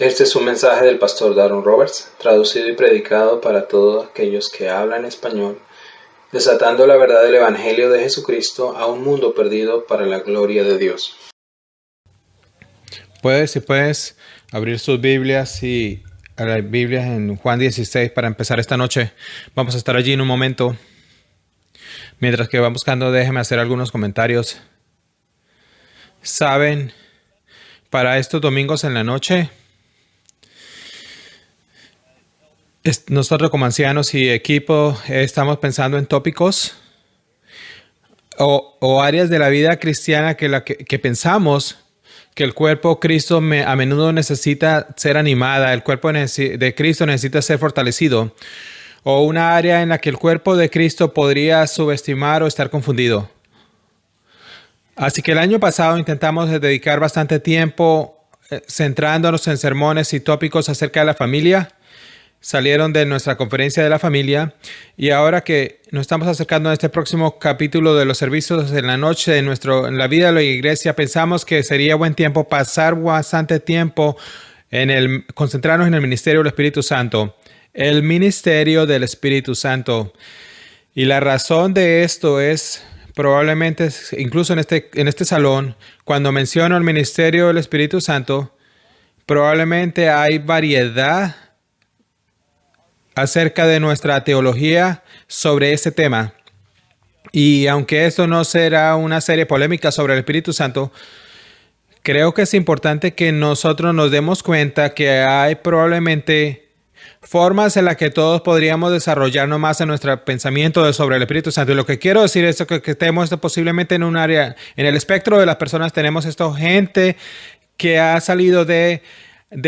Este es un mensaje del pastor Daron Roberts, traducido y predicado para todos aquellos que hablan español, desatando la verdad del Evangelio de Jesucristo a un mundo perdido para la gloria de Dios. Puedes abrir sus Biblias y a las Biblias en Juan 16 para empezar esta noche. Vamos a estar allí en un momento. Mientras que van buscando, déjenme hacer algunos comentarios. Saben, para estos domingos en la noche, nosotros como ancianos y equipo estamos pensando en tópicos o áreas de la vida cristiana que pensamos que el cuerpo de Cristo a menudo necesita ser animada, el cuerpo de Cristo necesita ser fortalecido, o una área en la que el cuerpo de Cristo podría subestimar o estar confundido. Así que el año pasado intentamos dedicar bastante tiempo centrándonos en sermones y tópicos acerca de la familia. Salieron de nuestra conferencia de la familia y ahora que nos estamos acercando a este próximo capítulo de los servicios en la noche en la vida de la iglesia, pensamos que sería buen tiempo pasar bastante tiempo concentrarnos en el ministerio del Espíritu Santo. El ministerio del Espíritu Santo. Y la razón de esto es probablemente, incluso en este salón, cuando menciono el ministerio del Espíritu Santo, probablemente hay variedad acerca de nuestra teología sobre ese tema. Y aunque esto no será una serie polémica sobre el Espíritu Santo, creo que es importante que nosotros nos demos cuenta que hay probablemente formas en las que todos podríamos desarrollarnos más en nuestro pensamiento sobre el Espíritu Santo. Y lo que quiero decir es que estemos posiblemente en un área, en el espectro de las personas tenemos gente que ha salido de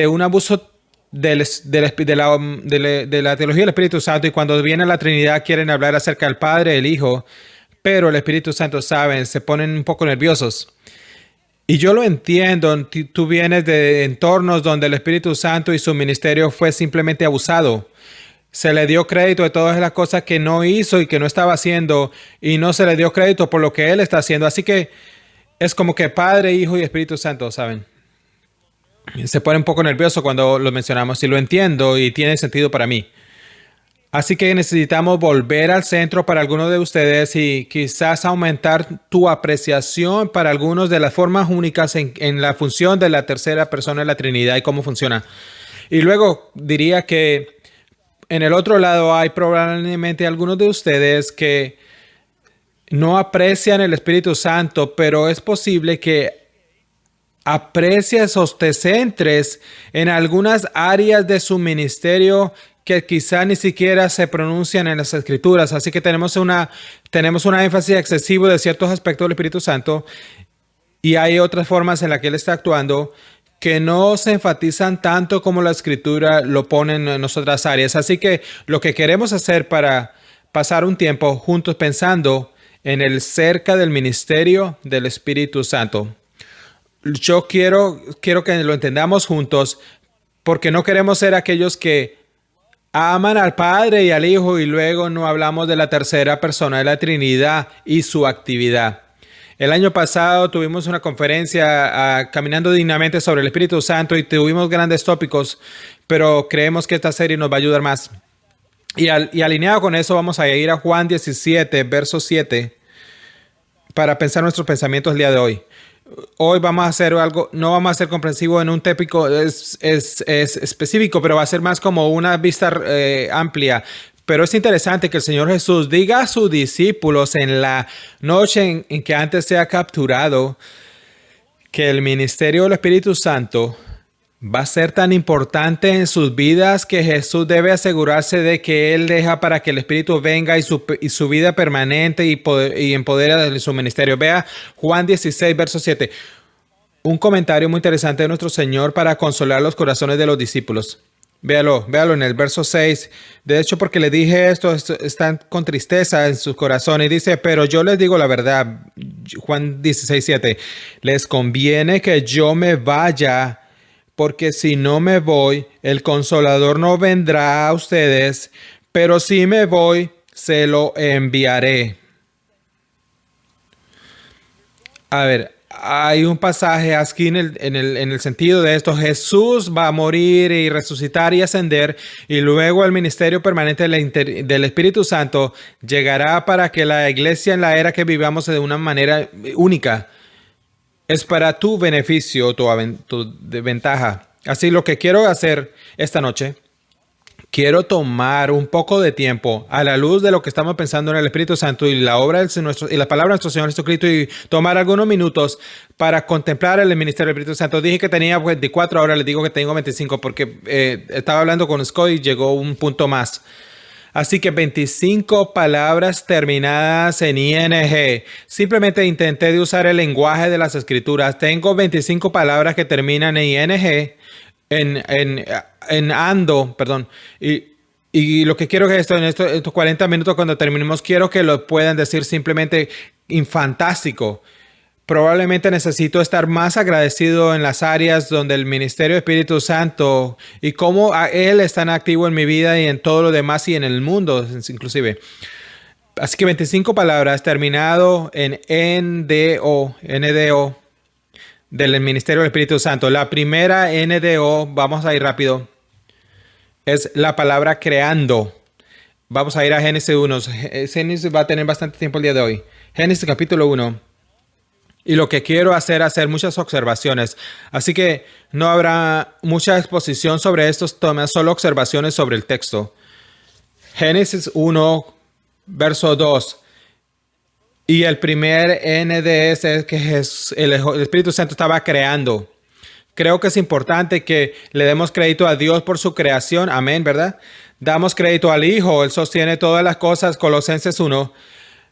un abuso de la teología del Espíritu Santo, y cuando viene la Trinidad quieren hablar acerca del Padre, el Hijo, pero el Espíritu Santo, saben, se ponen un poco nerviosos. Y yo lo entiendo, tú vienes de entornos donde el Espíritu Santo y su ministerio fue simplemente abusado. Se le dio crédito de todas las cosas que no hizo y que no estaba haciendo, y no se le dio crédito por lo que Él está haciendo. Así que es como que Padre, Hijo y Espíritu Santo, ¿saben? Se pone un poco nervioso cuando lo mencionamos, y lo entiendo y tiene sentido para mí. Así que necesitamos volver al centro para algunos de ustedes y quizás aumentar tu apreciación para algunos de las formas únicas en la función de la tercera persona de la Trinidad y cómo funciona. Y luego diría que en el otro lado hay probablemente algunos de ustedes que no aprecian el Espíritu Santo, pero es posible que aprecias o te centres en algunas áreas de su ministerio que quizá ni siquiera se pronuncian en las Escrituras. Así que tenemos una énfasis excesivo de ciertos aspectos del Espíritu Santo, y hay otras formas en las que Él está actuando que no se enfatizan tanto como la Escritura lo pone en otras áreas. Así que lo que queremos hacer para pasar un tiempo juntos pensando en el cerca del ministerio del Espíritu Santo. Yo quiero que lo entendamos juntos, porque no queremos ser aquellos que aman al Padre y al Hijo y luego no hablamos de la tercera persona de la Trinidad y su actividad. El año pasado tuvimos una conferencia Caminando Dignamente sobre el Espíritu Santo y tuvimos grandes tópicos, pero creemos que esta serie nos va a ayudar más. Y alineado con eso vamos a ir a Juan 17, verso 7, para pensar nuestros pensamientos el día de hoy. Hoy vamos a hacer algo, no vamos a ser comprensivos en un tópico es específico, pero va a ser más como una vista amplia. Pero es interesante que el Señor Jesús diga a sus discípulos en la noche en que antes se ha capturado que el ministerio del Espíritu Santo va a ser tan importante en sus vidas que Jesús debe asegurarse de que Él deja para que el Espíritu venga y su vida permanente y empodera de su ministerio. Vea Juan 16, verso 7. Un comentario muy interesante de nuestro Señor para consolar los corazones de los discípulos. Véalo en el verso 6. De hecho, porque le dije esto, están con tristeza en sus corazones. Y dice, pero yo les digo la verdad. Juan 16, 7. Les conviene que yo me vaya, porque si no me voy, el Consolador no vendrá a ustedes, pero si me voy, se lo enviaré. A ver, hay un pasaje aquí en el sentido de esto. Jesús va a morir y resucitar y ascender, y luego el ministerio permanente del Espíritu Santo llegará para que la iglesia en la era que vivamos de una manera única. Es para tu beneficio, tu ventaja. Así lo que quiero hacer esta noche, quiero tomar un poco de tiempo a la luz de lo que estamos pensando en el Espíritu Santo y la obra y la palabra de nuestro Señor Jesucristo, y tomar algunos minutos para contemplar el ministerio del Espíritu Santo. Dije que tenía 24, ahora les digo que tengo 25 porque estaba hablando con Scott y llegó un punto más. Así que 25 palabras terminadas en ING. Simplemente intenté de usar el lenguaje de las escrituras. Tengo 25 palabras que terminan en ING, en ando, perdón. Y lo que quiero que en estos 40 minutos cuando terminemos, quiero que lo puedan decir simplemente fantástico. Probablemente necesito estar más agradecido en las áreas donde el ministerio del Espíritu Santo y cómo Él es tan activo en mi vida y en todo lo demás y en el mundo inclusive. Así que 25 palabras terminado en NDO del ministerio del Espíritu Santo. La primera NDO, vamos a ir rápido, es la palabra creando. Vamos a ir a Génesis 1. Génesis va a tener bastante tiempo el día de hoy. Génesis capítulo 1. Y lo que quiero hacer muchas observaciones. Así que no habrá mucha exposición sobre estos temas, solo observaciones sobre el texto. Génesis 1, verso 2. Y el primer NDS es que el Espíritu Santo estaba creando. Creo que es importante que le demos crédito a Dios por su creación. Amén, ¿verdad? Damos crédito al Hijo. Él sostiene todas las cosas. Colosenses 1.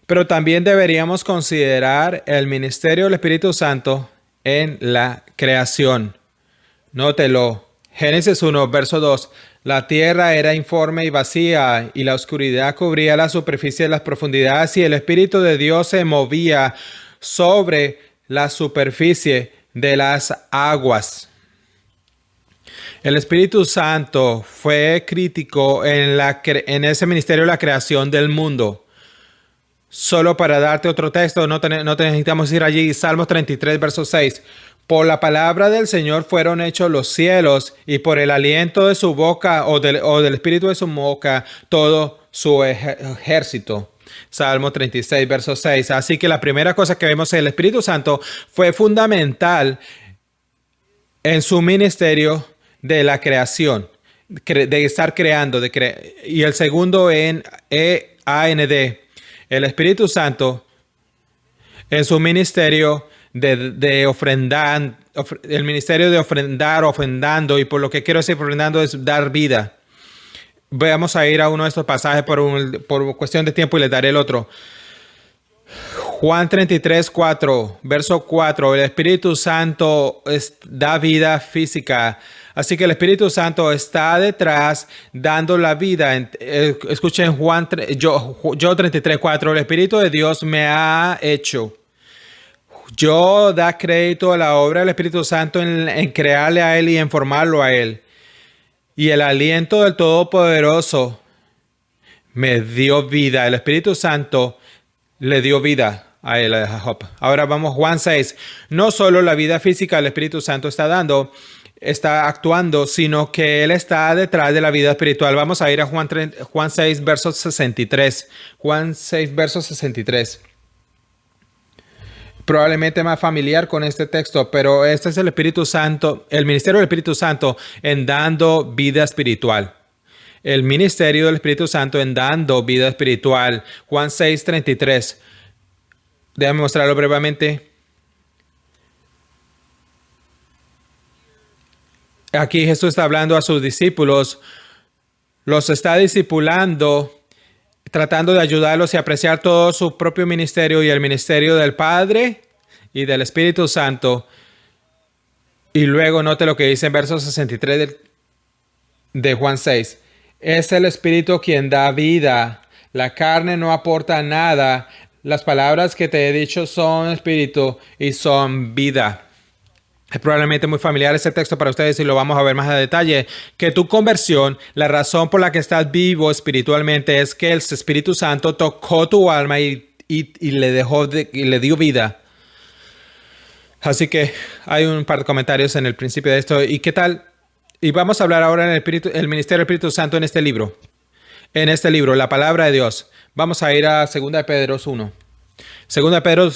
Pero también deberíamos considerar el ministerio del Espíritu Santo en la creación. Nótelo. Génesis 1, verso 2. La tierra era informe y vacía, y la oscuridad cubría la superficie de las profundidades, y el Espíritu de Dios se movía sobre la superficie de las aguas. El Espíritu Santo fue crítico en ese ministerio de la creación del mundo. Solo para darte otro texto, no necesitamos ir allí. Salmos 33, verso 6. Por la palabra del Señor fueron hechos los cielos, y por el aliento de su boca o del espíritu de su boca todo su ejército. Salmo 36, verso 6. Así que la primera cosa que vemos es que el Espíritu Santo fue fundamental en su ministerio de la creación, de estar creando. Y el segundo en EAND. El Espíritu Santo en su ministerio de ofrendar, el ministerio de ofrendando, y por lo que quiero decir ofrendando es dar vida. Vamos a ir a uno de estos pasajes por cuestión de tiempo y les daré el otro. Juan 33, 4, verso 4. El Espíritu Santo da vida física. Así que el Espíritu Santo está detrás dando la vida. Escuchen yo 33, 4. El Espíritu de Dios me ha hecho. Yo da crédito a la obra del Espíritu Santo en crearle a Él y en formarlo a Él. Y el aliento del Todopoderoso me dio vida. El Espíritu Santo le dio vida a él, a Job. Ahora vamos, Juan 6. No solo la vida física del Espíritu Santo está actuando, sino que Él está detrás de la vida espiritual. Vamos a ir a Juan 6, verso 63. Juan 6, verso 63. Probablemente más familiar con este texto, pero este es el Espíritu Santo, el ministerio del Espíritu Santo en dando vida espiritual. El ministerio del Espíritu Santo en dando vida espiritual. Juan 6, 33. Déjame mostrarlo brevemente. Aquí Jesús está hablando a sus discípulos. Los está discipulando, tratando de ayudarlos y apreciar todo su propio ministerio y el ministerio del Padre y del Espíritu Santo. Y luego note lo que dice en verso 63 de Juan 6. Es el Espíritu quien da vida. La carne no aporta nada. Las palabras que te he dicho son espíritu y son vida. Es probablemente muy familiar ese texto para ustedes y lo vamos a ver más a detalle. Que tu conversión, la razón por la que estás vivo espiritualmente es que el Espíritu Santo tocó tu alma y le dio vida. Así que hay un par de comentarios en el principio de esto. ¿Y qué tal? Y vamos a hablar ahora en el ministerio del Espíritu Santo en este libro. En este libro, la palabra de Dios. Vamos a ir a 2 de Pedro 1. 2 de Pedro,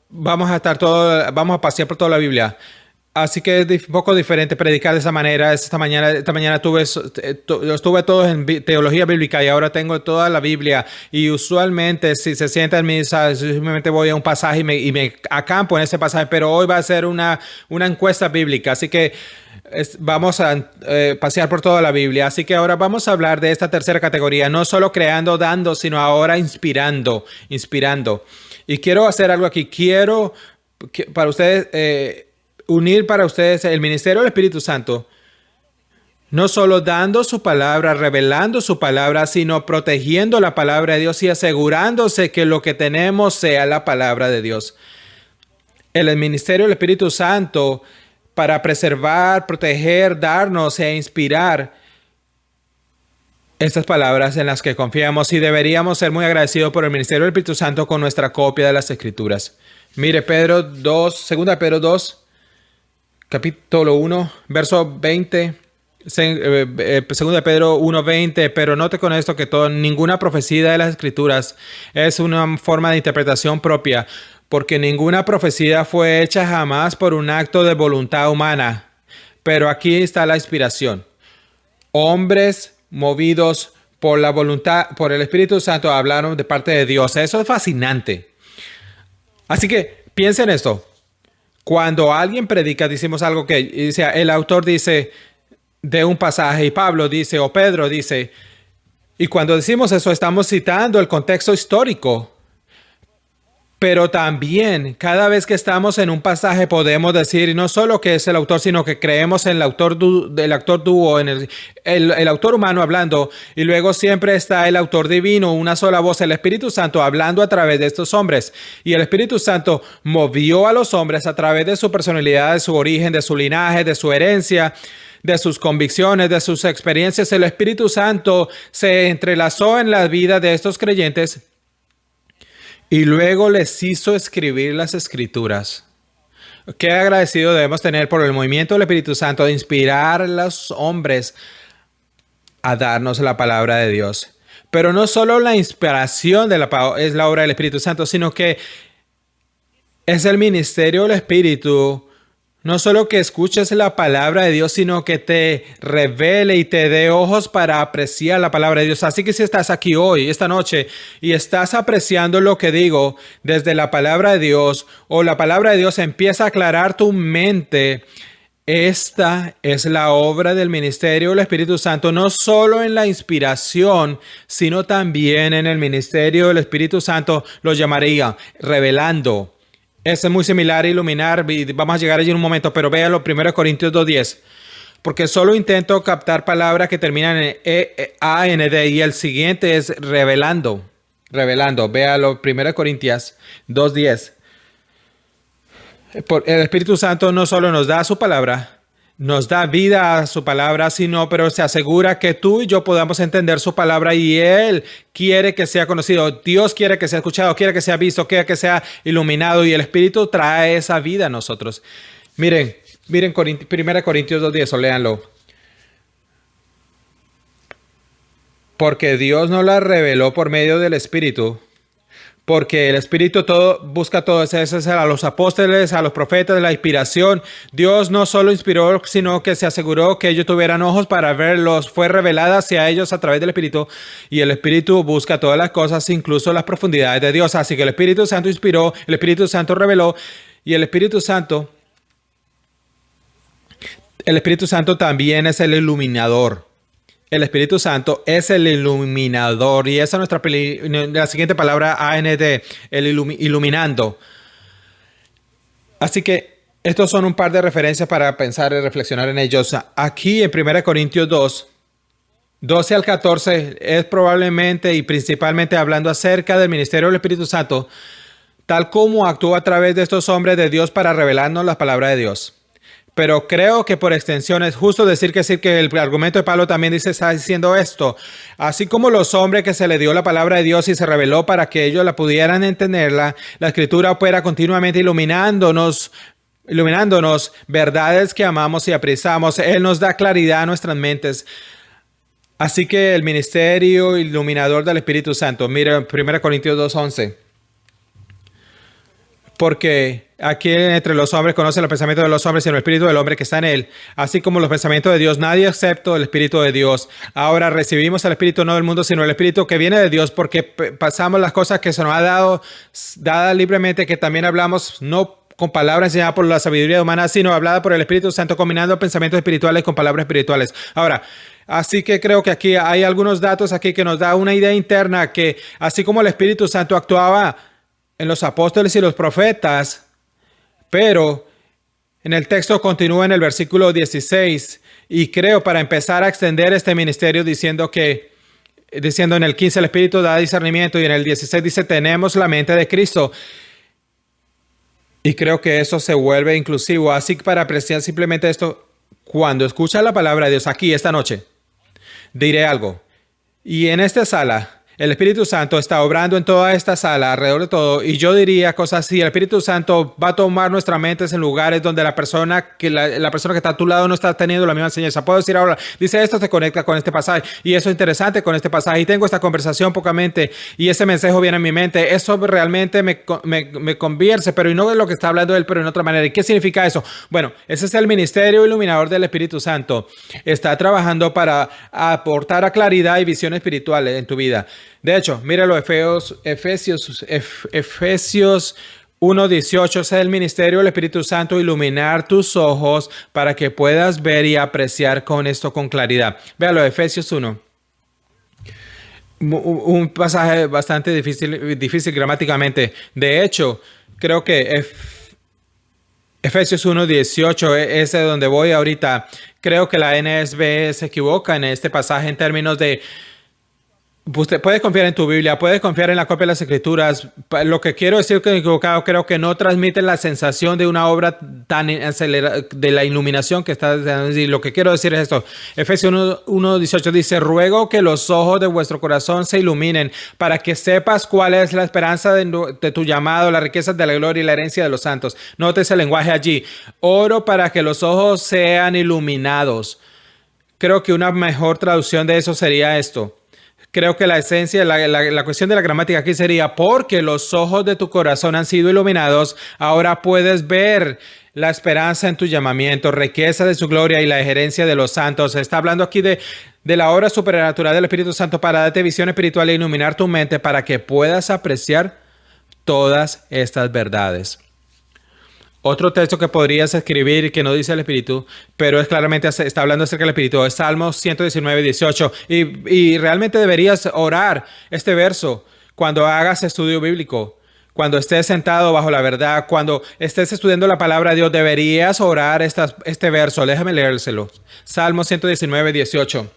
vamos a pasear por toda la Biblia. Así que es un poco diferente predicar de esa manera. Esta mañana estuve todos en teología bíblica y ahora tengo toda la Biblia. Y usualmente si se sienta en misa, simplemente voy a un pasaje y me acampo en ese pasaje. Pero hoy va a ser una encuesta bíblica. Así que vamos a pasear por toda la Biblia. Así que ahora vamos a hablar de esta tercera categoría. No solo creando, dando, sino ahora inspirando. Y quiero hacer algo aquí. Quiero para ustedes... unir para ustedes el ministerio del Espíritu Santo, no solo dando su palabra, revelando su palabra, sino protegiendo la palabra de Dios y asegurándose que lo que tenemos sea la palabra de Dios. El ministerio del Espíritu Santo para preservar, proteger, darnos e inspirar estas palabras en las que confiamos, y deberíamos ser muy agradecidos por el ministerio del Espíritu Santo con nuestra copia de las Escrituras. Mire, Pedro 2, 2 Pedro 2, capítulo 1, verso 20, 2 de Pedro 1, 20, pero note con esto que ninguna profecía de las Escrituras es una forma de interpretación propia, porque ninguna profecía fue hecha jamás por un acto de voluntad humana. Pero aquí está la inspiración. Hombres movidos por la voluntad, por el Espíritu Santo, hablaron de parte de Dios. Eso es fascinante. Así que piensen esto. Cuando alguien predica, decimos algo que dice, el autor dice de un pasaje y Pablo dice o Pedro dice, y cuando decimos eso estamos citando el contexto histórico. Pero también cada vez que estamos en un pasaje podemos decir no solo que es el autor, sino que creemos en el autor dúo, en el autor humano hablando, y luego siempre está el autor divino, una sola voz, el Espíritu Santo hablando a través de estos hombres. Y el Espíritu Santo movió a los hombres a través de su personalidad, de su origen, de su linaje, de su herencia, de sus convicciones, de sus experiencias. El Espíritu Santo se entrelazó en la vida de estos creyentes y luego les hizo escribir las Escrituras. Qué agradecido debemos tener por el movimiento del Espíritu Santo de inspirar a los hombres a darnos la palabra de Dios. Pero no solo la inspiración es la obra del Espíritu Santo, sino que es el ministerio del Espíritu. No solo que escuches la palabra de Dios, sino que te revele y te dé ojos para apreciar la palabra de Dios. Así que si estás aquí hoy, esta noche, y estás apreciando lo que digo desde la palabra de Dios, o la palabra de Dios empieza a aclarar tu mente, esta es la obra del ministerio del Espíritu Santo, no solo en la inspiración, sino también en el ministerio del Espíritu Santo, lo llamaría revelando. Es muy similar a iluminar, y vamos a llegar allí en un momento, pero véalo 1 Corintios 2:10. Porque solo intento captar palabras que terminan en A-N-D y el siguiente es revelando. Véalo 1 Corintios 2:10. El Espíritu Santo no solo nos da su palabra, nos da vida a su palabra, pero se asegura que tú y yo podamos entender su palabra, y Él quiere que sea conocido. Dios quiere que sea escuchado, quiere que sea visto, quiere que sea iluminado, y el Espíritu trae esa vida a nosotros. Miren 1 Corintios 2:10, o léanlo. Porque Dios nos la reveló por medio del Espíritu. Porque el Espíritu busca todo eso, es a los apóstoles, a los profetas, la inspiración. Dios no solo inspiró, sino que se aseguró que ellos tuvieran ojos para verlos. Fue revelada hacia ellos a través del Espíritu. Y el Espíritu busca todas las cosas, incluso las profundidades de Dios. Así que el Espíritu Santo inspiró, el Espíritu Santo reveló, y el Espíritu Santo también es el iluminador. El Espíritu Santo es el iluminador, y esa es la siguiente palabra, AND, el iluminando. Así que estos son un par de referencias para pensar y reflexionar en ellos. Aquí en 1 Corintios 2, 12 al 14, es probablemente y principalmente hablando acerca del ministerio del Espíritu Santo, tal como actúa a través de estos hombres de Dios para revelarnos la palabra de Dios. Pero creo que por extensión es justo decir que el argumento de Pablo también está diciendo esto. Así como los hombres que se le dio la palabra de Dios y se reveló para que ellos la pudieran entenderla, la Escritura opera continuamente iluminándonos iluminándonos verdades que amamos y apreciamos. Él nos da claridad a nuestras mentes. Así que el ministerio iluminador del Espíritu Santo. Mira 1 Corintios 2:11. Porque aquí entre los hombres conoce los pensamientos de los hombres y el espíritu del hombre que está en él, así como los pensamientos de Dios. Nadie excepto el Espíritu de Dios. Ahora recibimos el Espíritu no del mundo, sino el Espíritu que viene de Dios, porque pasamos las cosas que se nos ha dado, dadas libremente, que también hablamos no con palabras enseñadas por la sabiduría humana, sino hablada por el Espíritu Santo, combinando pensamientos espirituales con palabras espirituales. Ahora, así que creo que aquí hay algunos datos aquí que nos da una idea interna que así como el Espíritu Santo actuaba en los apóstoles y los profetas, pero en el texto continúa en el versículo 16 y creo para empezar a extender este ministerio diciendo en el 15 el Espíritu da discernimiento y en el 16 dice tenemos la mente de Cristo. Y creo que eso se vuelve inclusivo. Así que para apreciar simplemente esto, cuando escuchas la palabra de Dios aquí esta noche, diré algo. Y en esta sala, el Espíritu Santo está obrando en toda esta sala, alrededor de todo, y yo diría cosas así. El Espíritu Santo va a tomar nuestras mentes en lugares donde la persona que está a tu lado no está teniendo la misma enseñanza. Puedo decir ahora, dice esto se conecta con este pasaje, y eso es interesante con este pasaje, y tengo esta conversación pocamente, y ese mensaje viene a mi mente. Eso realmente me convierte, pero no de lo que está hablando él, pero en otra manera. ¿Y qué significa eso? Bueno, ese es el ministerio iluminador del Espíritu Santo. Está trabajando para aportar a claridad y visión espiritual en tu vida. De hecho, míralo, Efesios 1:18 es el ministerio del Espíritu Santo, iluminar tus ojos para que puedas ver y apreciar con esto con claridad. Véalo, Efesios 1. Un pasaje bastante difícil gramáticamente. De hecho, creo que Efesios 1:18 es de donde voy ahorita. Creo que la NSB se equivoca en este pasaje en términos de usted puede confiar en tu Biblia, puedes confiar en la copia de las Escrituras. Lo que quiero decir que equivocado, creo que no transmite la sensación de una obra tan acelerada, de la iluminación que está diciendo. Lo que quiero decir es esto. Efesios 1:18 dice, ruego que los ojos de vuestro corazón se iluminen para que sepas cuál es la esperanza de tu llamado, las riquezas de la gloria y la herencia de los santos. Notes el lenguaje allí. Oro para que los ojos sean iluminados. Creo que una mejor traducción de eso sería esto. Creo que la esencia, la cuestión de la gramática aquí sería, porque los ojos de tu corazón han sido iluminados, ahora puedes ver la esperanza en tu llamamiento, riqueza de su gloria y la herencia de los santos. Está hablando aquí de la obra supernatural del Espíritu Santo para darte visión espiritual e iluminar tu mente para que puedas apreciar todas estas verdades. Otro texto que podrías escribir que no dice el Espíritu, pero es claramente está hablando acerca del Espíritu, es Salmos 119:18. Y realmente deberías orar este verso cuando hagas estudio bíblico, cuando estés sentado bajo la verdad, cuando estés estudiando la palabra de Dios, deberías orar este verso. Déjame leérselo. Salmos 119:18.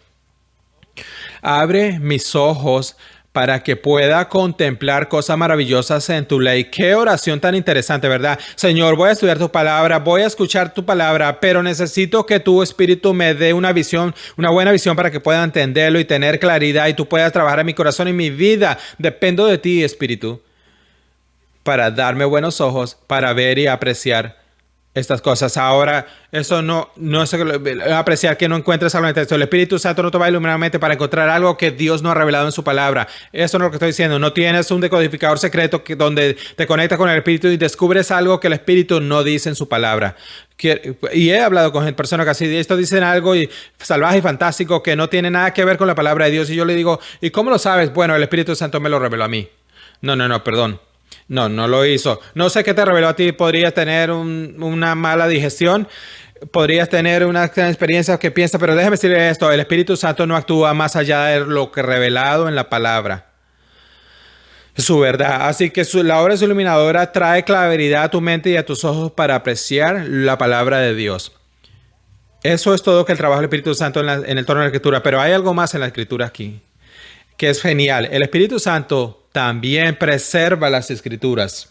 Abre mis ojos para que pueda contemplar cosas maravillosas en tu ley. Qué oración tan interesante, ¿verdad? Señor, voy a estudiar tu palabra, voy a escuchar tu palabra, pero necesito que tu Espíritu me dé una visión, una buena visión para que pueda entenderlo y tener claridad y tú puedas trabajar en mi corazón y mi vida. Dependo de ti, Espíritu, para darme buenos ojos, para ver y apreciar estas cosas. Ahora, eso no es apreciar que no encuentres algo en el texto. El Espíritu Santo no te va a iluminar la mente para encontrar algo que Dios no ha revelado en su palabra. Eso no es lo que estoy diciendo. No tienes un decodificador secreto donde te conectas con el Espíritu y descubres algo que el Espíritu no dice en su palabra. Y he hablado con personas que así, esto dicen algo salvaje y fantástico que no tiene nada que ver con la palabra de Dios. Y yo le digo, ¿y cómo lo sabes? Bueno, el Espíritu Santo me lo reveló a mí. No, perdón. No lo hizo. No sé qué te reveló a ti. Podrías tener una mala digestión. Podrías tener una experiencia que piensas, pero déjame decirle esto. El Espíritu Santo no actúa más allá de lo que revelado en la palabra. Su verdad. Así que la obra iluminadora trae claridad a tu mente y a tus ojos para apreciar la palabra de Dios. Eso es todo que el trabajo del Espíritu Santo en el torno de la Escritura. Pero hay algo más en la Escritura aquí, que es genial. El Espíritu Santo también preserva las Escrituras.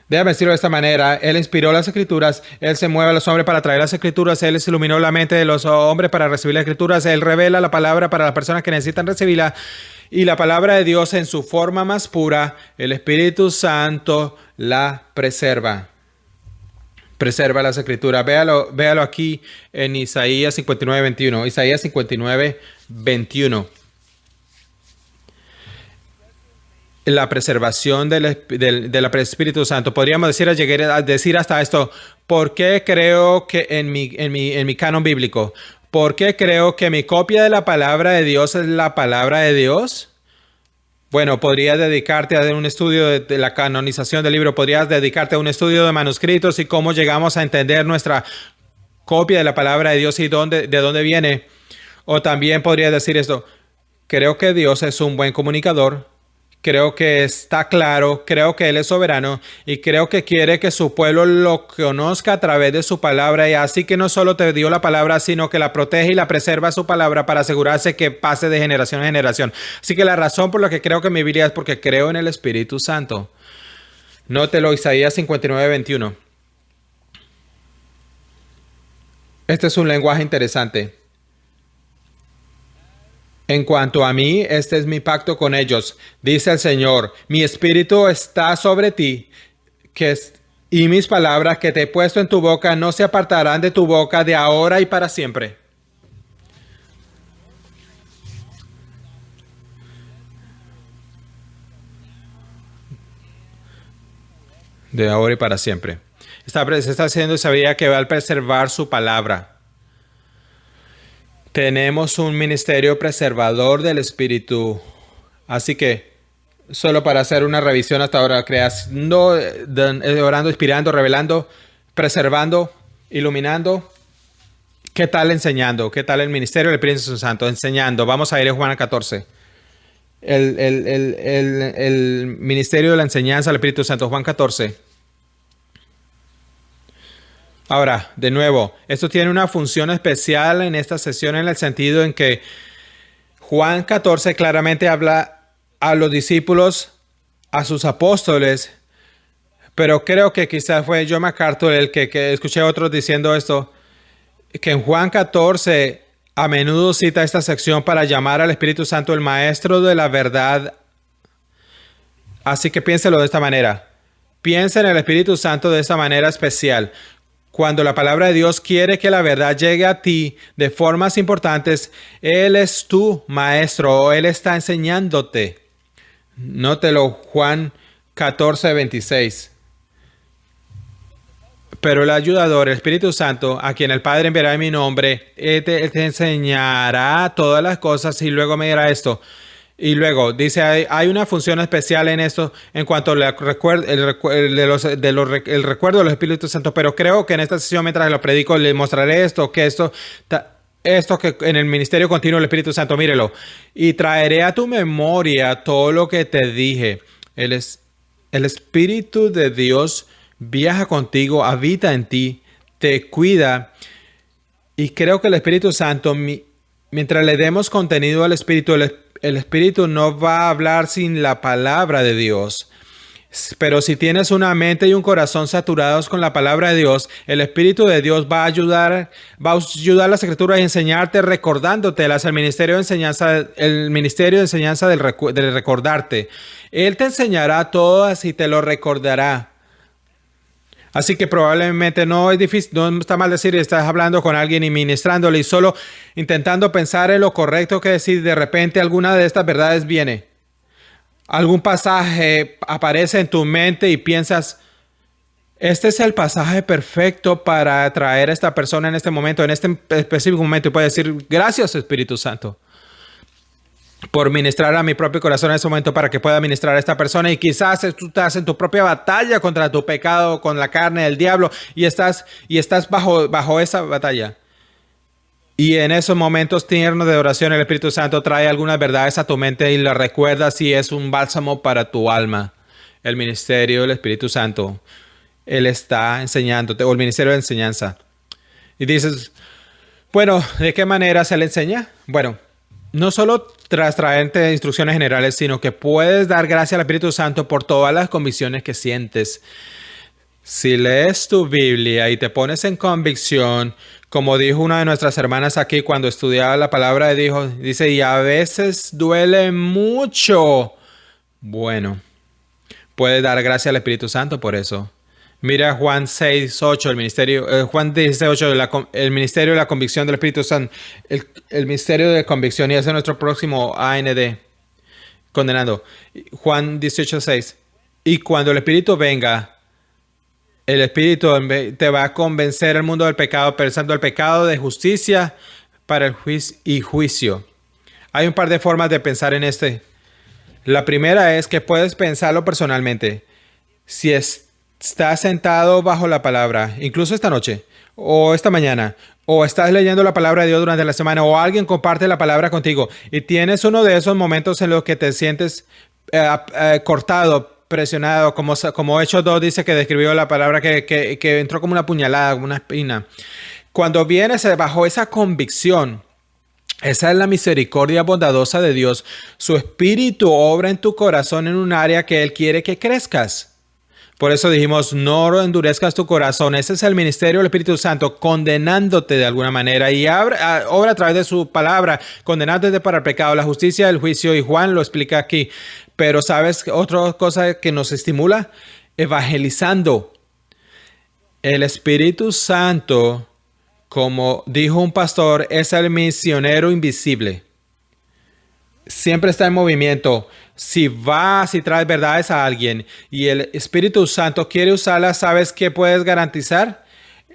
Déjame decirlo de esta manera. Él inspiró las Escrituras. Él se mueve a los hombres para traer las Escrituras. Él iluminó la mente de los hombres para recibir las Escrituras. Él revela la palabra para las personas que necesitan recibirla. Y la palabra de Dios en su forma más pura, el Espíritu Santo la preserva. Preserva las escrituras. Véalo aquí en Isaías 59, 21. Isaías 59, 21. La preservación del Espíritu Santo. Podríamos llegar a decir hasta esto. ¿Por qué creo que en mi canon bíblico? ¿Por qué creo que mi copia de la palabra de Dios es la palabra de Dios? Bueno, podrías dedicarte a un estudio de la canonización del libro. Podrías dedicarte a un estudio de manuscritos y cómo llegamos a entender nuestra copia de la palabra de Dios y de dónde viene. O también podrías decir esto. Creo que Dios es un buen comunicador. Creo que está claro, creo que Él es soberano y creo que quiere que su pueblo lo conozca a través de su palabra y así que no solo te dio la palabra, sino que la protege y la preserva su palabra para asegurarse que pase de generación en generación. Así que la razón por la que creo que mi Biblia es porque creo en el Espíritu Santo. Nótelo, Isaías 59, 21. Este es un lenguaje interesante. En cuanto a mí, este es mi pacto con ellos, dice el Señor. Mi espíritu está sobre ti, y mis palabras que te he puesto en tu boca no se apartarán de tu boca de ahora y para siempre. De ahora y para siempre. Se está haciendo saber que va a preservar su palabra. Tenemos un ministerio preservador del Espíritu. Así que, solo para hacer una revisión hasta ahora, creando, orando, inspirando, revelando, preservando, iluminando. ¿Qué tal enseñando? ¿Qué tal el ministerio del Espíritu Santo? Enseñando. Vamos a ir a Juan 14. El ministerio de la enseñanza del Espíritu Santo, Juan 14. Ahora, de nuevo, esto tiene una función especial en esta sesión en el sentido en que Juan 14 claramente habla a los discípulos, a sus apóstoles, pero creo que quizás fue John MacArthur el que escuché a otros diciendo esto, que en Juan 14 a menudo cita esta sección para llamar al Espíritu Santo el Maestro de la verdad. Así que piénselo de esta manera. Piensa en el Espíritu Santo de esta manera especial. Cuando la palabra de Dios quiere que la verdad llegue a ti de formas importantes, Él es tu maestro, Él está enseñándote. Nótelo, Juan 14, 26. Pero el ayudador, el Espíritu Santo, a quien el Padre enviará en mi nombre, Él te enseñará todas las cosas y luego me dirá esto. Y luego dice, hay una función especial en esto en cuanto al recuerdo de los Espíritus Santos, pero creo que en esta sesión mientras lo predico les mostraré esto que en el ministerio continuo del Espíritu Santo, mírelo, y traeré a tu memoria todo lo que te dije. El Espíritu de Dios viaja contigo, habita en ti, te cuida, y creo que el Espíritu Santo, mientras le demos contenido al Espíritu, el Espíritu no va a hablar sin la palabra de Dios. Pero si tienes una mente y un corazón saturados con la palabra de Dios, el Espíritu de Dios va a ayudar las Escrituras y enseñarte recordándotelas, el ministerio de enseñanza del recordarte. Él te enseñará todas y te lo recordará. Así que probablemente no es difícil, no está mal decir, estás hablando con alguien y ministrándole y solo intentando pensar en lo correcto que decir, de repente alguna de estas verdades viene. Algún pasaje aparece en tu mente y piensas, este es el pasaje perfecto para atraer a esta persona en este momento, en este específico momento, y puedes decir, gracias Espíritu Santo, por ministrar a mi propio corazón en ese momento para que pueda ministrar a esta persona. Y quizás tú estás en tu propia batalla contra tu pecado, con la carne del diablo, y estás bajo esa batalla. Y en esos momentos tiernos de oración, el Espíritu Santo trae algunas verdades a tu mente y las recuerdas y es un bálsamo para tu alma. El ministerio del Espíritu Santo, Él está enseñándote, o el ministerio de enseñanza. Y dices, bueno, ¿de qué manera se le enseña? Bueno, no solo tras traerte instrucciones generales, sino que puedes dar gracias al Espíritu Santo por todas las convicciones que sientes. Si lees tu Biblia y te pones en convicción, como dijo una de nuestras hermanas aquí cuando estudiaba la palabra de Dios, dice, y a veces duele mucho. Bueno, puedes dar gracias al Espíritu Santo por eso. Mira Juan 6:8, el ministerio, Juan 16:8, el ministerio de la convicción del Espíritu Santo, el ministerio de convicción, y ese es nuestro próximo AND, condenando. Juan 18:6. Y cuando el Espíritu venga, el Espíritu te va a convencer el mundo del pecado, pensando el pecado, de justicia para el juicio. Hay un par de formas de pensar en este. La primera es que puedes pensarlo personalmente. Si estás sentado bajo la palabra, incluso esta noche, o esta mañana, o estás leyendo la palabra de Dios durante la semana, o alguien comparte la palabra contigo, y tienes uno de esos momentos en los que te sientes cortado, presionado, como Hechos 2 dice que describió la palabra que entró como una puñalada, como una espina. Cuando vienes bajo esa convicción, esa es la misericordia bondadosa de Dios. Su Espíritu obra en tu corazón en un área que Él quiere que crezcas. Por eso dijimos, no endurezcas tu corazón. Ese es el ministerio del Espíritu Santo, condenándote de alguna manera. Y obra a través de su palabra, condenándote para el pecado, la justicia, el juicio. Y Juan lo explica aquí. Pero ¿sabes otra cosa que nos estimula? Evangelizando. El Espíritu Santo, como dijo un pastor, es el misionero invisible. Siempre está en movimiento. Si traes verdades a alguien y el Espíritu Santo quiere usarlas, ¿sabes qué puedes garantizar?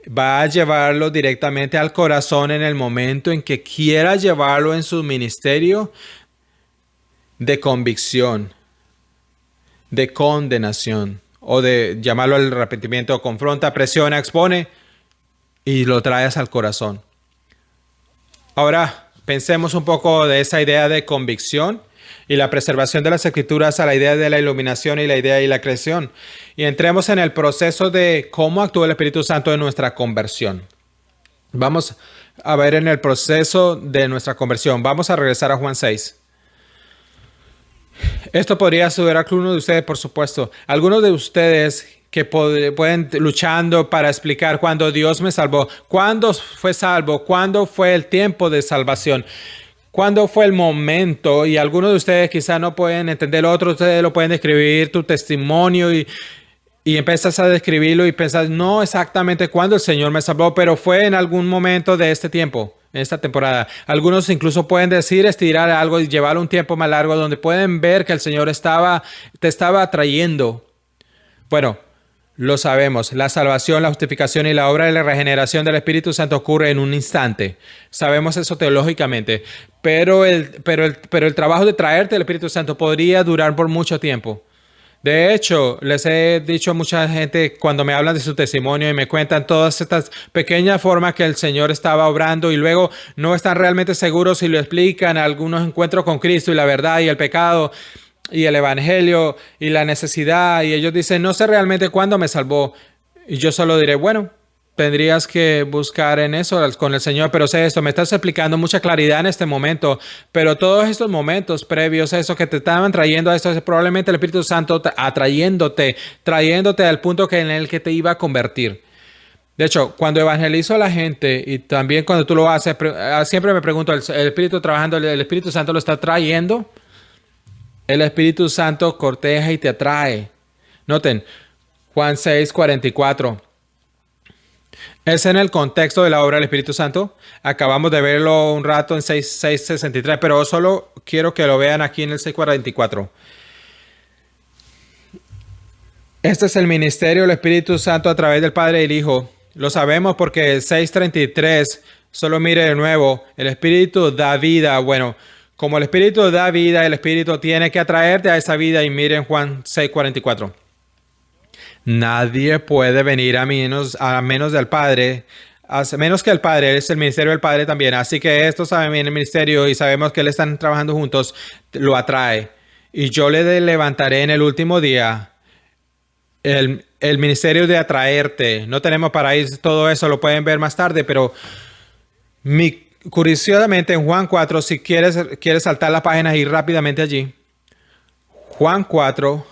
Va a llevarlo directamente al corazón en el momento en que quiera llevarlo en su ministerio de convicción, de condenación, o de llamarlo al arrepentimiento. Confronta, presiona, expone y lo traes al corazón. Ahora, pensemos un poco de esa idea de convicción y la preservación de las Escrituras a la idea de la iluminación y la idea y la creación. Y entremos en el proceso de cómo actúa el Espíritu Santo en nuestra conversión. Vamos a ver en el proceso de nuestra conversión. Vamos a regresar a Juan 6. Esto podría ayudar a algunos de ustedes, por supuesto. Algunos de ustedes que pueden luchando para explicar cuándo Dios me salvó, cuándo fue salvo, cuándo fue el tiempo de salvación, cuándo fue el momento. Y algunos de ustedes quizás no pueden entender, otros de ustedes lo pueden describir tu testimonio y empiezas a describirlo y piensas, no exactamente cuándo el Señor me salvó, pero fue en algún momento de este tiempo, en esta temporada. Algunos incluso pueden estirar algo y llevarlo un tiempo más largo, donde pueden ver que el Señor te estaba atrayendo. Bueno, lo sabemos, la salvación, la justificación y la obra de la regeneración del Espíritu Santo ocurre en un instante. Sabemos eso teológicamente, pero el trabajo de traerte el Espíritu Santo podría durar por mucho tiempo. De hecho, les he dicho a mucha gente cuando me hablan de su testimonio y me cuentan todas estas pequeñas formas que el Señor estaba obrando y luego no están realmente seguros si lo explican, algunos encuentros con Cristo y la verdad y el pecado y el evangelio y la necesidad, y ellos dicen, no sé realmente cuándo me salvó. Y yo solo diré, bueno, tendrías que buscar en eso con el Señor, pero sé esto, me estás explicando mucha claridad en este momento, pero todos estos momentos previos a eso que te estaban trayendo a esto, es probablemente el Espíritu Santo trayéndote al punto en el que te iba a convertir. De hecho, cuando evangelizo a la gente y también cuando tú lo haces, siempre me pregunto, ¿el Espíritu trabajando, el Espíritu Santo lo está trayendo? El Espíritu Santo corteja y te atrae. Noten, Juan 6:44. Es en el contexto de la obra del Espíritu Santo. Acabamos de verlo un rato en 6:63, pero solo quiero que lo vean aquí en el 6:44. Este es el ministerio del Espíritu Santo a través del Padre y el Hijo. Lo sabemos porque el 6:33, solo mire de nuevo, el Espíritu da vida. Bueno, como el Espíritu da vida, el Espíritu tiene que atraerte a esa vida. Y miren Juan 6:44. Nadie puede venir a menos del Padre, a menos que el Padre, es el ministerio del Padre también. Así que estos saben bien el ministerio y sabemos que le están trabajando juntos, lo atrae. Y yo le levantaré en el último día el ministerio de atraerte. No tenemos para ir todo eso, lo pueden ver más tarde, pero curiosamente en Juan 4, si quieres saltar la página y ir rápidamente allí. Juan 4.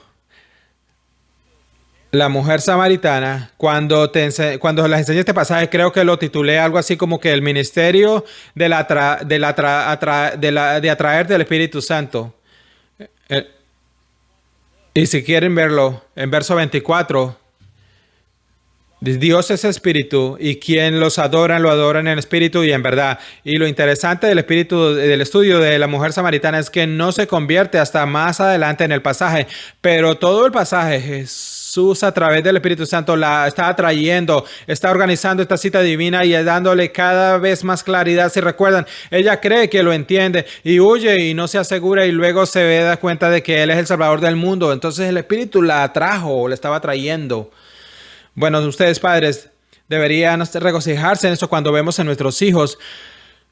La mujer samaritana, cuando les enseñé este pasaje, creo que lo titulé algo así como que el ministerio de atraerte al Espíritu Santo. Y si quieren verlo, en verso 24, Dios es espíritu y quien los adoran, lo adoran en espíritu y en verdad. Y lo interesante del espíritu, del estudio de la mujer samaritana es que no se convierte hasta más adelante en el pasaje, pero todo el pasaje Jesús a través del Espíritu Santo la está atrayendo, está organizando esta cita divina y dándole cada vez más claridad. Si recuerdan, ella cree que lo entiende y huye y no se asegura y luego se da cuenta de que Él es el Salvador del mundo. Entonces el Espíritu la atrajo, la estaba atrayendo. Bueno, ustedes padres deberían regocijarse en eso cuando vemos en nuestros hijos,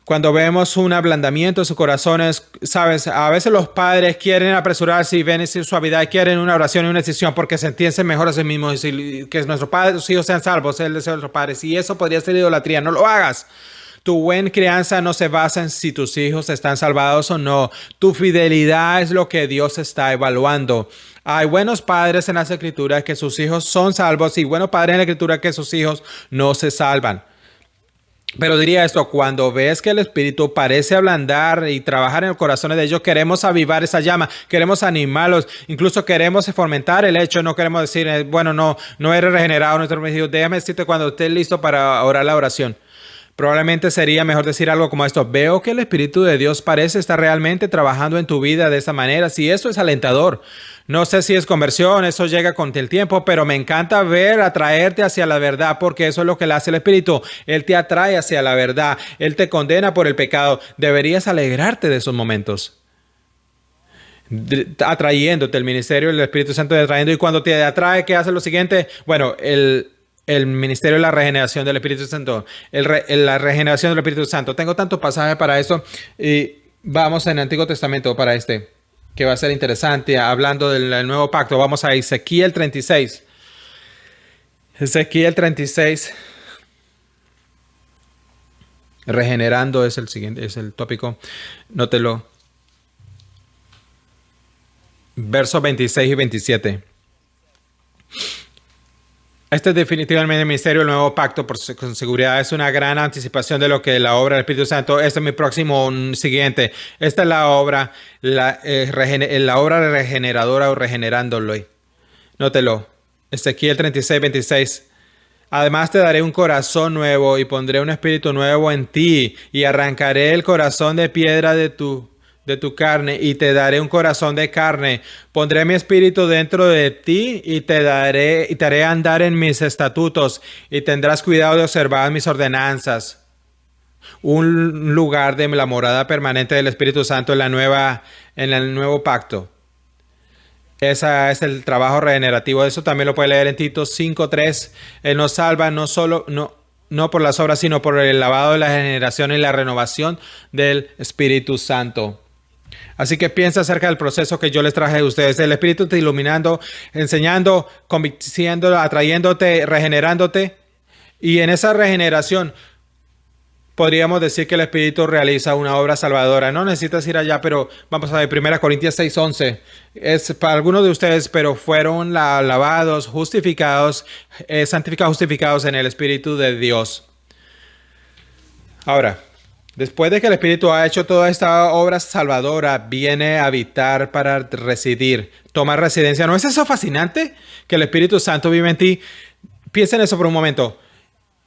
cuando vemos un ablandamiento en sus corazones. Sabes, a veces los padres quieren apresurarse y ven esa suavidad, quieren una oración y una decisión porque se entienden mejor a sí mismos y que nuestros padres, sus hijos sean salvos, es el deseo de nuestros padres. Y eso podría ser idolatría, no lo hagas. Tu buena crianza no se basa en si tus hijos están salvados o no. Tu fidelidad es lo que Dios está evaluando. Hay buenos padres en las Escrituras que sus hijos son salvos y buenos padres en la Escritura que sus hijos no se salvan. Pero diría esto, cuando ves que el Espíritu parece ablandar y trabajar en los corazones de ellos, queremos avivar esa llama, queremos animarlos, incluso queremos fomentar el hecho, no queremos decir, bueno, no eres regenerado, nuestro hijo, déjame decirte cuando estés listo para orar la oración. Probablemente sería mejor decir algo como esto: veo que el Espíritu de Dios parece estar realmente trabajando en tu vida de esa manera. Si eso es alentador, no sé si es conversión, eso llega con el tiempo, pero me encanta ver atraerte hacia la verdad, porque eso es lo que le hace el Espíritu. Él te atrae hacia la verdad, Él te condena por el pecado. Deberías alegrarte de esos momentos. Atrayéndote, el ministerio del Espíritu Santo te atrayendo, y cuando te atrae, ¿qué hace lo siguiente? Bueno, el ministerio de la regeneración del Espíritu Santo. La regeneración del Espíritu Santo. Tengo tantos pasajes para eso. Y vamos en el Antiguo Testamento para que va a ser interesante. Hablando del nuevo pacto. Vamos a Ezequiel 36. Ezequiel 36. Regenerando es el siguiente, es el tópico. Nótelo. Versos 26 y 27. Este es definitivamente el ministerio del nuevo pacto, con seguridad es una gran anticipación de lo que la obra del Espíritu Santo. Este es mi próximo siguiente. Esta es la obra, la obra regeneradora o regenerándolo. Nótelo. Ezequiel 36, 26. Además te daré un corazón nuevo y pondré un espíritu nuevo en ti y arrancaré el corazón de piedra de tu carne y te daré un corazón de carne. Pondré mi espíritu dentro de ti y te haré andar en mis estatutos y tendrás cuidado de observar mis ordenanzas. Un lugar de la morada permanente del Espíritu Santo en el nuevo pacto. Ese es el trabajo regenerativo. Eso también lo puede leer en Tito 5:3. Él nos salva no por las obras, sino por el lavado de la regeneración y la renovación del Espíritu Santo. Así que piensa acerca del proceso que yo les traje a ustedes. El Espíritu te iluminando, enseñando, convenciendo, atrayéndote, regenerándote. Y en esa regeneración podríamos decir que el Espíritu realiza una obra salvadora. No necesitas ir allá, pero vamos a ver 1 Corintios 6:11. Es para algunos de ustedes, pero fueron lavados, justificados, santificados, justificados en el Espíritu de Dios. Ahora, después de que el Espíritu ha hecho toda esta obra salvadora, viene a habitar para residir, tomar residencia. ¿No es eso fascinante? Que el Espíritu Santo vive en ti. Piensa en eso por un momento.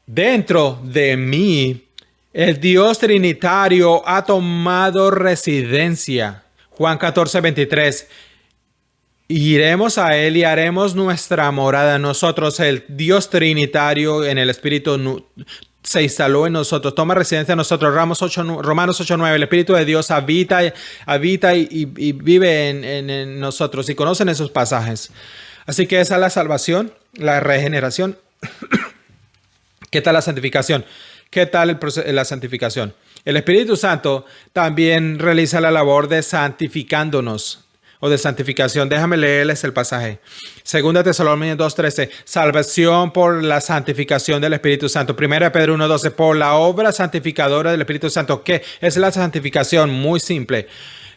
Dentro de mí, el Dios Trinitario ha tomado residencia. Juan 14:23. Iremos a Él y haremos nuestra morada. Nosotros, el Dios Trinitario en el Espíritu se instaló en nosotros, toma residencia en nosotros. Romanos 8:9. El Espíritu de Dios habita y vive en nosotros. Y conocen esos pasajes. Así que esa es la salvación, la regeneración. ¿Qué tal la santificación? ¿Qué tal la santificación? El Espíritu Santo también realiza la labor de santificándonos o de santificación. Déjame leerles el pasaje. 2 Tesalonicenses 2:13. Salvación por la santificación del Espíritu Santo. 1 Pedro 1:12. Por la obra santificadora del Espíritu Santo. ¿Qué es la santificación? Muy simple.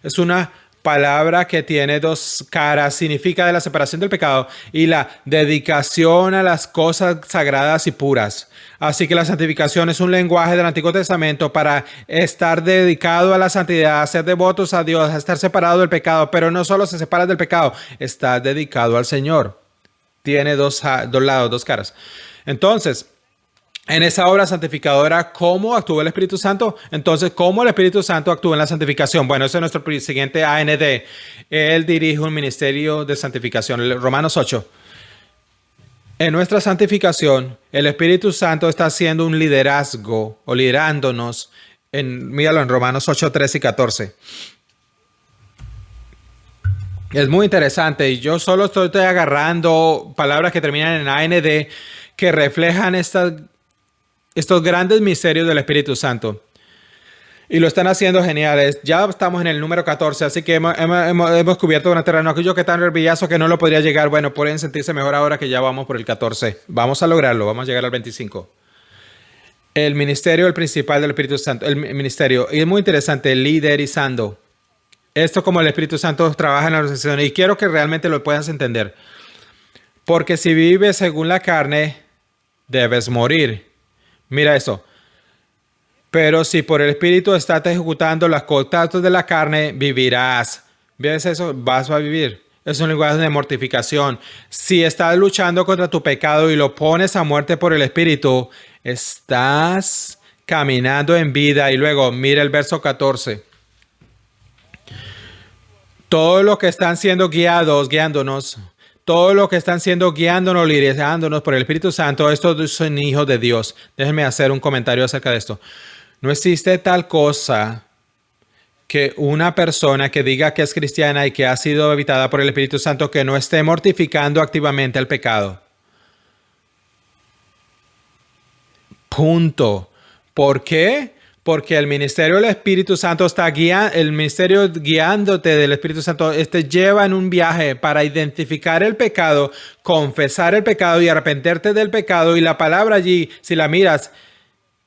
Es una palabra que tiene dos caras. Significa de la separación del pecado y la dedicación a las cosas sagradas y puras. Así que la santificación es un lenguaje del Antiguo Testamento para estar dedicado a la santidad, a ser devotos a Dios, a estar separado del pecado. Pero no solo se separa del pecado, está dedicado al Señor. tiene dos lados, dos caras. Entonces, en esa obra santificadora, ¿cómo actúa el Espíritu Santo? Entonces, ¿cómo el Espíritu Santo actúa en la santificación? Bueno, ese es nuestro siguiente AND. Él dirige un ministerio de santificación. Romanos 8. En nuestra santificación, el Espíritu Santo está haciendo un liderazgo o liderándonos. Míralo en Romanos 8, 13 y 14. Es muy interesante y yo solo estoy agarrando palabras que terminan en AND que reflejan estos grandes misterios del Espíritu Santo. Y lo están haciendo geniales. Ya estamos en el número 14, así que hemos cubierto un terreno aquello que tan nervioso que no lo podría llegar. Bueno, pueden sentirse mejor ahora que ya vamos por el 14. Vamos a lograrlo, vamos a llegar al 25. El ministerio, el principal del Espíritu Santo, el ministerio. Y es muy interesante, liderizando. Esto como el Espíritu Santo trabaja en la organización. Y quiero que realmente lo puedas entender. Porque si vives según la carne, debes morir. Mira eso. Pero si por el Espíritu estás ejecutando los contactos de la carne, vivirás. ¿Ves eso? Vas a vivir. Es un lenguaje de mortificación. Si estás luchando contra tu pecado y lo pones a muerte por el Espíritu, estás caminando en vida. Y luego, mira el verso 14. Todo lo que están siendo guiándonos, todo lo que están siendo liderándonos por el Espíritu Santo, estos son hijos de Dios. Déjenme hacer un comentario acerca de esto. No existe tal cosa que una persona que diga que es cristiana y que ha sido habitada por el Espíritu Santo que no esté mortificando activamente el pecado. Punto. ¿Por qué? Porque el ministerio del Espíritu Santo está guiándote del Espíritu Santo, lleva en un viaje para identificar el pecado, confesar el pecado y arrepentirte del pecado. Y la palabra allí, si la miras,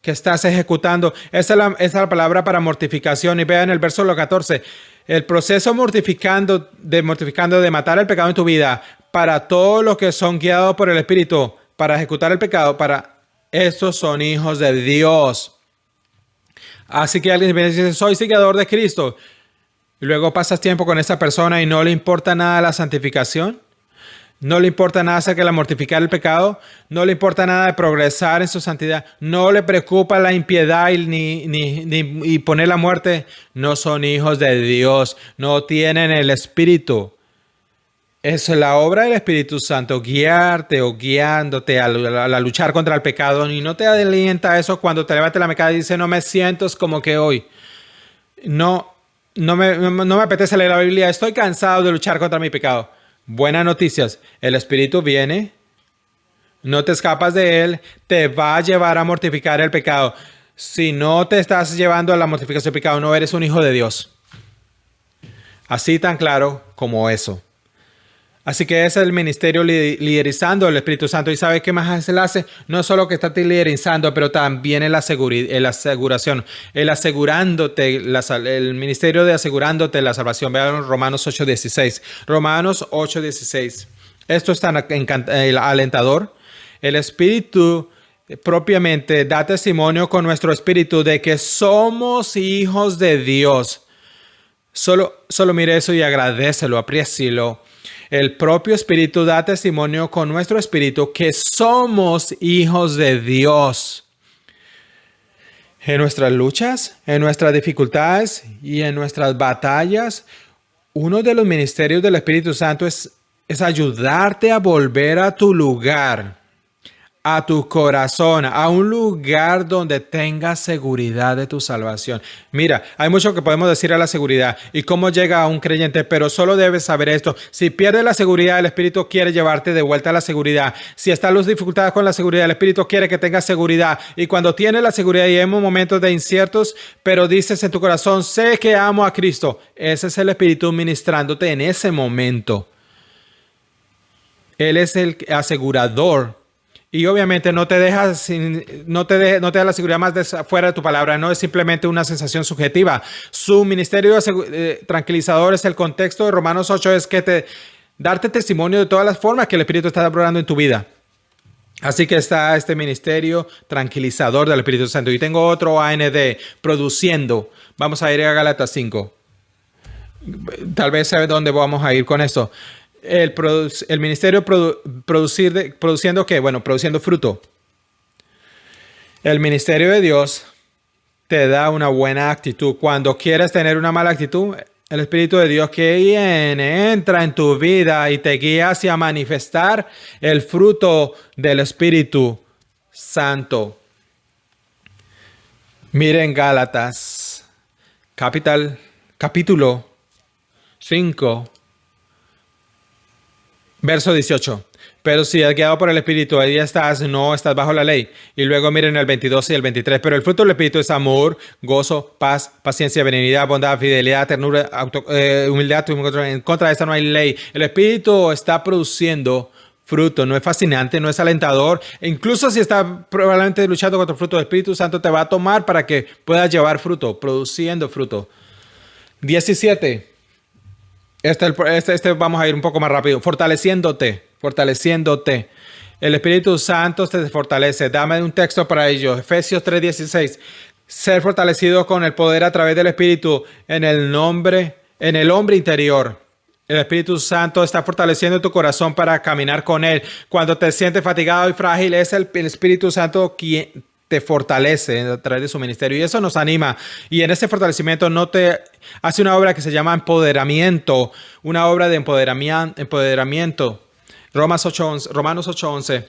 que estás ejecutando, esa es la palabra para mortificación. Y vean el verso 14, el proceso mortificando de matar el pecado en tu vida, para todos los que son guiados por el Espíritu, para ejecutar el pecado, estos son hijos de Dios. Así que alguien me dice, soy seguidor de Cristo. Y luego pasas tiempo con esa persona y no le importa nada la santificación. No le importa nada acerca de mortificar el pecado. No le importa nada de progresar en su santidad. No le preocupa la impiedad ni poner la muerte. No son hijos de Dios. No tienen el Espíritu. Es la obra del Espíritu Santo, guiarte o guiándote a luchar contra el pecado. Y no te alienta eso cuando te levantes la mecada y dices, no me siento como que hoy. No me apetece leer la Biblia. Estoy cansado de luchar contra mi pecado. Buenas noticias. El Espíritu viene. No te escapas de él. Te va a llevar a mortificar el pecado. Si no te estás llevando a la mortificación del pecado, no eres un hijo de Dios. Así tan claro como eso. Así que ese es el ministerio liderizando el Espíritu Santo. ¿Y sabe qué más él hace? No solo que está liderizando, pero también en la aseguración. El ministerio de asegurándote la salvación. Vean Romanos 8:16. Romanos 8:16. Esto es tan alentador. El Espíritu propiamente da testimonio con nuestro espíritu de que somos hijos de Dios. Solo mire eso y agradécelo, aprécielo. El propio Espíritu da testimonio con nuestro espíritu que somos hijos de Dios. En nuestras luchas, en nuestras dificultades y en nuestras batallas, uno de los ministerios del Espíritu Santo es ayudarte a volver a tu lugar, a tu corazón, a un lugar donde tengas seguridad de tu salvación. Mira, hay mucho que podemos decir a la seguridad y cómo llega a un creyente, pero solo debes saber esto. Si pierdes la seguridad, el Espíritu quiere llevarte de vuelta a la seguridad. Si están las dificultades con la seguridad, el Espíritu quiere que tengas seguridad. Y cuando tienes la seguridad y en momentos de inciertos, pero dices en tu corazón, sé que amo a Cristo. Ese es el Espíritu ministrándote en ese momento. Él es el asegurador. Y obviamente no te da la seguridad más fuera de tu palabra. No es simplemente una sensación subjetiva. Su ministerio tranquilizador es el contexto de Romanos 8. Es que darte testimonio de todas las formas que el Espíritu está obrando en tu vida. Así que está este ministerio tranquilizador del Espíritu Santo. Y tengo otro AND, produciendo. Vamos a ir a Gálatas 5. Tal vez sabe dónde vamos a ir con esto. el ministerio produciendo ¿qué? Bueno, produciendo fruto. El ministerio de Dios te da una buena actitud. Cuando quieres tener una mala actitud, el Espíritu de Dios que viene, entra en tu vida y te guía hacia manifestar el fruto del Espíritu Santo. Miren Gálatas, capítulo 5, verso 18. Pero si has guiado por el Espíritu, ahí estás, no estás bajo la ley. Y luego miren el 22 y el 23. Pero el fruto del Espíritu es amor, gozo, paz, paciencia, benignidad, bondad, fidelidad, ternura, humildad. En contra de esta no hay ley. El Espíritu está produciendo fruto. No es fascinante, no es alentador. E incluso si estás probablemente luchando contra el fruto, del Espíritu Santo te va a tomar para que puedas llevar fruto, produciendo fruto. 17. Este vamos a ir un poco más rápido. Fortaleciéndote. El Espíritu Santo te fortalece. Dame un texto para ello. Efesios 3:16. Ser fortalecido con el poder a través del Espíritu en el hombre interior. El Espíritu Santo está fortaleciendo tu corazón para caminar con Él. Cuando te sientes fatigado y frágil, es el Espíritu Santo quien te fortalece a través de su ministerio y eso nos anima. Y en ese fortalecimiento no te hace una obra que se llama empoderamiento, una obra de empoderamiento. Romanos 8:11.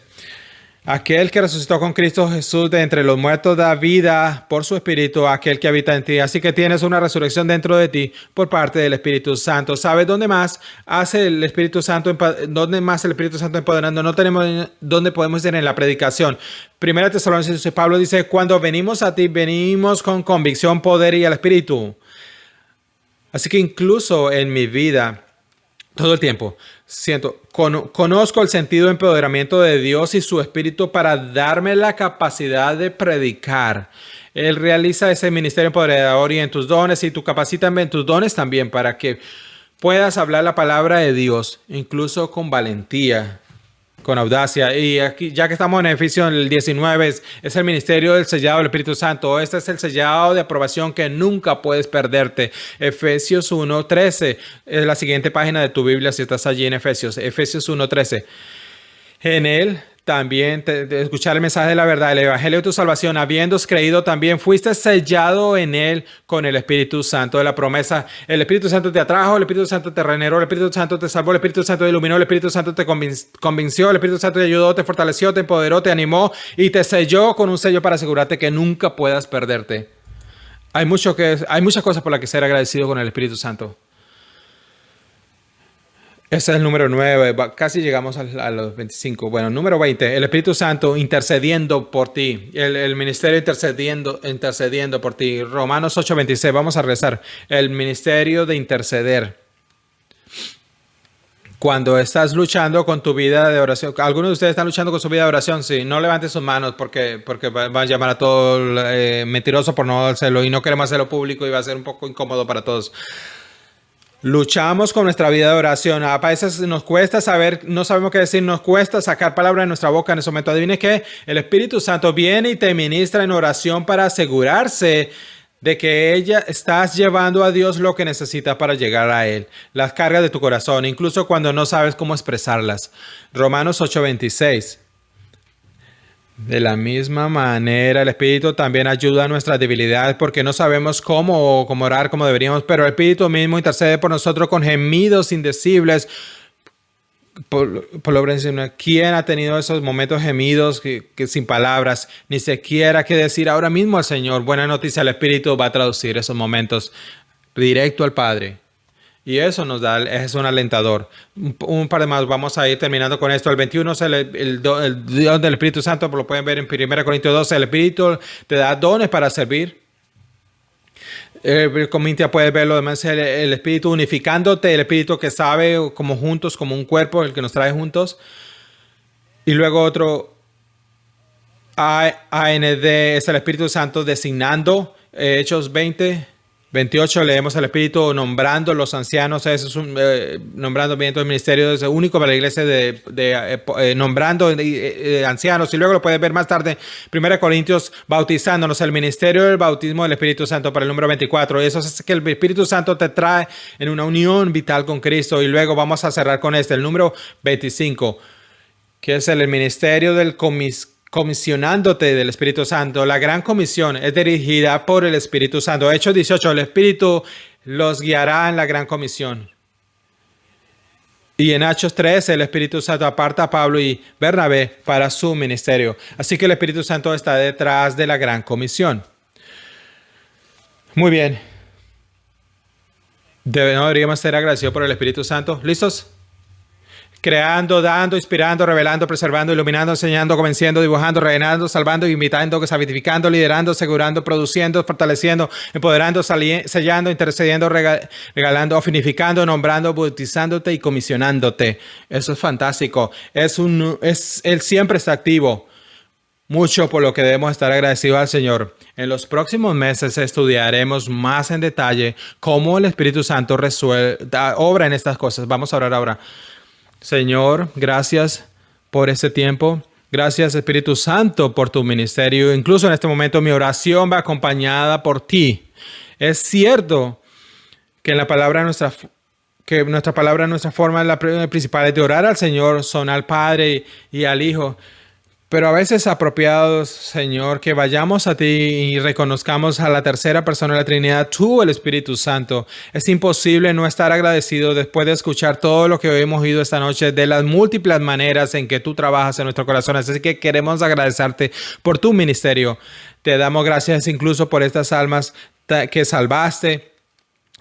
Aquel que resucitó con Cristo Jesús de entre los muertos da vida por su Espíritu a aquel que habita en ti. Así que tienes una resurrección dentro de ti por parte del Espíritu Santo. ¿Sabes dónde más hace el Espíritu Santo? ¿Dónde más el Espíritu Santo empoderando? No tenemos dónde podemos ir en la predicación. Primera Tesalonicenses, Pablo dice, cuando venimos a ti, venimos con convicción, poder y el Espíritu. Así que incluso en mi vida, todo el tiempo, conozco el sentido de empoderamiento de Dios y su Espíritu para darme la capacidad de predicar. Él realiza ese ministerio empoderador y en tus dones y tú capacitas en tus dones también para que puedas hablar la palabra de Dios, incluso con valentía, con audacia. Y aquí, ya que estamos en Efesios 19, es el ministerio del sellado del Espíritu Santo. Este es el sellado de aprobación que nunca puedes perderte. Efesios 1:13 es la siguiente página de tu Biblia si estás allí en Efesios 1:13. En él también escuchar el mensaje de la verdad, el evangelio de tu salvación, habiendo creído también fuiste sellado en él con el Espíritu Santo de la promesa. El Espíritu Santo te atrajo, el Espíritu Santo te regeneró, el Espíritu Santo te salvó, el Espíritu Santo te iluminó, el Espíritu Santo te convenció, el Espíritu Santo te ayudó, te fortaleció, te empoderó, te animó y te selló con un sello para asegurarte que nunca puedas perderte. Hay muchas cosas por las que ser agradecido con el Espíritu Santo. Ese es el número 9, casi llegamos a los 25. Bueno, número 20, el Espíritu Santo intercediendo por ti, el ministerio intercediendo por ti. Romanos 8:26, vamos a rezar. El ministerio de interceder. Cuando estás luchando con tu vida de oración, algunos de ustedes están luchando con su vida de oración, sí, no levanten sus manos porque van a llamar a todo mentiroso por no hacerlo y no queremos hacerlo público y va a ser un poco incómodo para todos. Luchamos con nuestra vida de oración. A veces nos cuesta saber, no sabemos qué decir, nos cuesta sacar palabras de nuestra boca en ese momento. Adivine qué, el Espíritu Santo viene y te ministra en oración para asegurarse de que estás llevando a Dios lo que necesitas para llegar a Él. Las cargas de tu corazón, incluso cuando no sabes cómo expresarlas. Romanos 8:26. De la misma manera, el Espíritu también ayuda a nuestras debilidades porque no sabemos cómo orar como deberíamos, pero el Espíritu mismo intercede por nosotros con gemidos indecibles. ¿Quién ha tenido esos momentos gemidos que sin palabras, ni siquiera qué decir ahora mismo al Señor? Buena noticia, el Espíritu va a traducir esos momentos directo al Padre. Y eso es un alentador. Un par de más, vamos a ir terminando con esto. El 21 es el don del Espíritu Santo, lo pueden ver en 1 Corintios 12. El Espíritu te da dones para servir. Comintia puede verlo, además el Espíritu unificándote, el Espíritu que sabe como juntos, como un cuerpo, el que nos trae juntos. Y luego otro, AND, es el Espíritu Santo designando, Hechos 20. 28 leemos el Espíritu nombrando los ancianos. Eso es un nombramiento del ministerio, es el único para la iglesia nombrando ancianos. Y luego lo puedes ver más tarde, 1 Corintios, bautizándonos, el ministerio del bautismo del Espíritu Santo para el número 24. Eso es que el Espíritu Santo te trae en una unión vital con Cristo. Y luego vamos a cerrar con el número 25, que es el ministerio del comisionándote del Espíritu Santo. La gran comisión es dirigida por el Espíritu Santo. Hechos 18, el Espíritu los guiará en la gran comisión. Y en Hechos 13, el Espíritu Santo aparta a Pablo y Bernabé para su ministerio. Así que el Espíritu Santo está detrás de la gran comisión. Muy bien. Deberíamos ser agradecidos por el Espíritu Santo. ¿Listos? Creando, dando, inspirando, revelando, preservando, iluminando, enseñando, convenciendo, dibujando, rellenando, salvando, invitando, santificando, liderando, asegurando, produciendo, fortaleciendo, empoderando, sellando, intercediendo, regalando, finificando, nombrando, bautizándote y comisionándote. Eso es fantástico. Él siempre está activo. Mucho por lo que debemos estar agradecidos al Señor. En los próximos meses estudiaremos más en detalle cómo el Espíritu Santo obra en estas cosas. Vamos a orar ahora. Señor, gracias por este tiempo. Gracias, Espíritu Santo, por tu ministerio. Incluso en este momento mi oración va acompañada por ti. Es cierto que nuestra palabra, nuestra forma principal de orar al Señor son al Padre y al Hijo. Pero a veces apropiados, Señor, que vayamos a ti y reconozcamos a la tercera persona de la Trinidad, tú, el Espíritu Santo. Es imposible no estar agradecido después de escuchar todo lo que hemos oído esta noche de las múltiples maneras en que tú trabajas en nuestro corazón. Así que queremos agradecerte por tu ministerio. Te damos gracias incluso por estas almas que salvaste.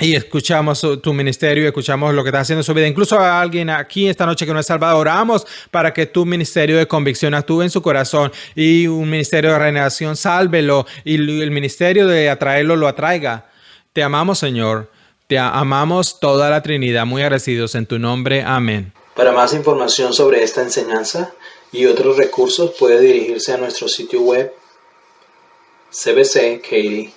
Y escuchamos tu ministerio, escuchamos lo que estás haciendo en su vida. Incluso a alguien aquí esta noche que no es salvado, oramos para que tu ministerio de convicción actúe en su corazón y un ministerio de regeneración, sálvelo, y el ministerio de atraerlo lo atraiga. Te amamos, Señor. Te amamos toda la Trinidad. Muy agradecidos en tu nombre. Amén. Para más información sobre esta enseñanza y otros recursos puede dirigirse a nuestro sitio web cbckaty.org.